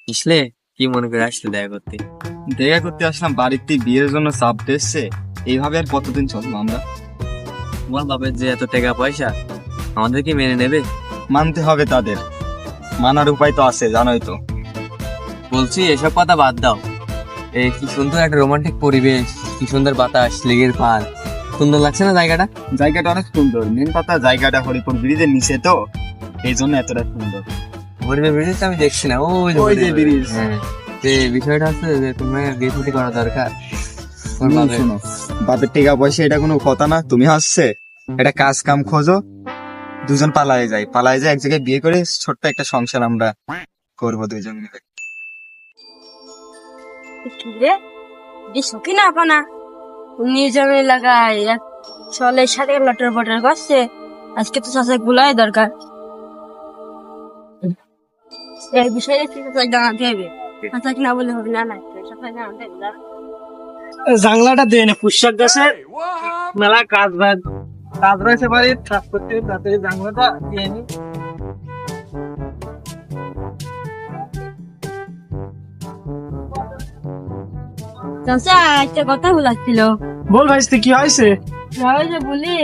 আসলে কি মনে করে আসলে দেখা করতে? দেখা করতে আসলাম, বাড়িতে বিয়ের জন্য চাপ দিচ্ছে। এইভাবে আর কতদিন চলবো আমরা? তোমার বাপের যে এত টাকা পয়সা, আমাদের কি মেনে নেবে? মানতে হবে তাদের, মানার উপায় তো আছে, জানোই তো। বলছি এসব কথা বাদ দাও। এই কি সুন্দর একটা রোমান্টিক পরিবেশ, কি সুন্দর বাতাস, লেগের পার, সুন্দর লাগছে না জায়গাটা? জায়গাটা অনেক সুন্দর, মেন কথা জায়গাটা হরিপুর ব্রিজের নিচে তো, এই জন্য এতটা সুন্দর। হরিবে ব্রিজ আমি দেখছি না, ওই যে ওই যে হরিবে ব্রিজ। হ্যাঁ, যে বিষয়টা আছে যে তোমরা বিয়ে শাদী করা দরকার। তোমার বাপের- শোনো, বাপের টাকা পয়সা এটা কোনো কথা না, তুমি হচ্ছে এটা কাজ কাম খোঁজো, দুজন পালায়ে যায় এক জায়গায় বিয়ে করে ছোট্ট একটা সংসার আমরা করবো দুইজন মিলে। রে সখী না আপনা নির্জন এলাকায় এক চলের সাথে লটর বটর করছে। আজকে তো চাষা গুলাই দরকার, এই বিষয়ে জানাতে হবে। চাষা কিনা বলে হবে না, না চাষা জানাতে হবে না। জাংলাটা দিয়ে না পুষ্যাক গাছের মেলা কাজ রয়েছে বাড়ির, কাজ করতে তাড়াতাড়ি জাংলাটা দিয়ে নি। চাষা একটা কথা বলাচ্ছিল। বল ভাই কি হয়েছে? ওই যে বলি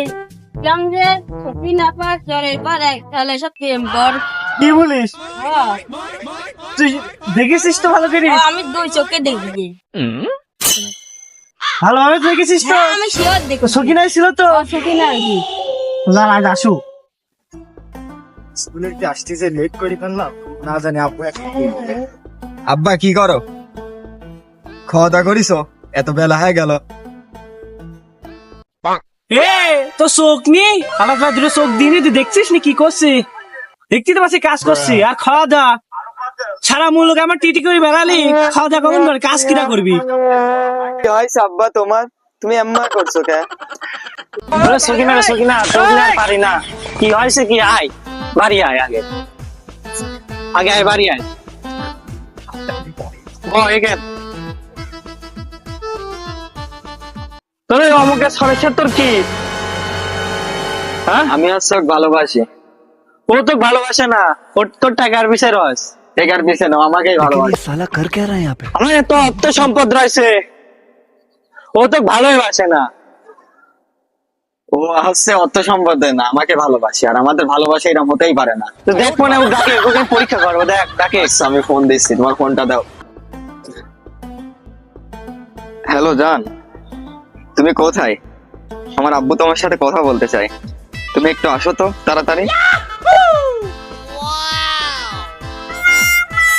কেমন যে সখী না পাস চলে পার এক তাহলে সব প্রেম কর। কি বলিস? তুই দেখেছিস তো ভালো করে? আমি দুই চোখে দেখি, ভালোভাবে দেখেছিস তো? আমি শিওর দেখি। সকিনাই ছিল তো? সখী না আর কি যার আজ আসু। স্কুলে কি আসতেছে, লেট করে ফেললাম, না জানি আব্বু এখন কি বলে। আব্বা কি করো? খাওয়া দাওয়া করিস? এত বেলা হয়ে গেল। এ তো চোখ নি আলাদা দুটো চোখ দিয়ে নি, তুই দেখছিস নি কি করছি? দেখতে তো পাচ্ছি কাজ করছি, আর খাওয়া দাওয়া সারা মূল্য আমার টিটি করে বেড়ালি, খাওয়া দাওয়া কখন করে, কাজ কিনা করবি? কি হয়েছে আব্বা তোমার? তুমি এমন করছো কে? সকিনা আর পারি না। কি হয়েছে কি? আয় বাড়ি আয়, আগে আগে আয় বাড়ি আয়। তোর অমুকের সরেছের তোর কি? হ্যাঁ, আমি হচ্ছে ওকে ভালোবাসি। ও তো ভালোবাসে না, ওর তোর টাকার বিষয় রস। টাকার পিছে নাও, আমাকেই ভালোবাসি। साला कर क्या रहा है यहाँ पे? আমার এত অর্থ সম্পদ রয়েছে, ও তো ভালোই বাসে না। ও হচ্ছে অর্থ সম্পদ না, আমাকে ভালোবাসি, আর আমাদের ভালোবাসা এরকম হতেই পারে না। তো দেখ মনে ও ডাকে, ওকে পরীক্ষা করবো, দেখ ডাকে। আচ্ছা, আমি ফোন দিচ্ছি, তোমার ফোনটা দাও। হ্যালো জান, তুমি কোথায়? আমার আব্বু তোমার সাথে কথা বলতে চাই, তুমি একটু আসো তো তাড়াতাড়ি।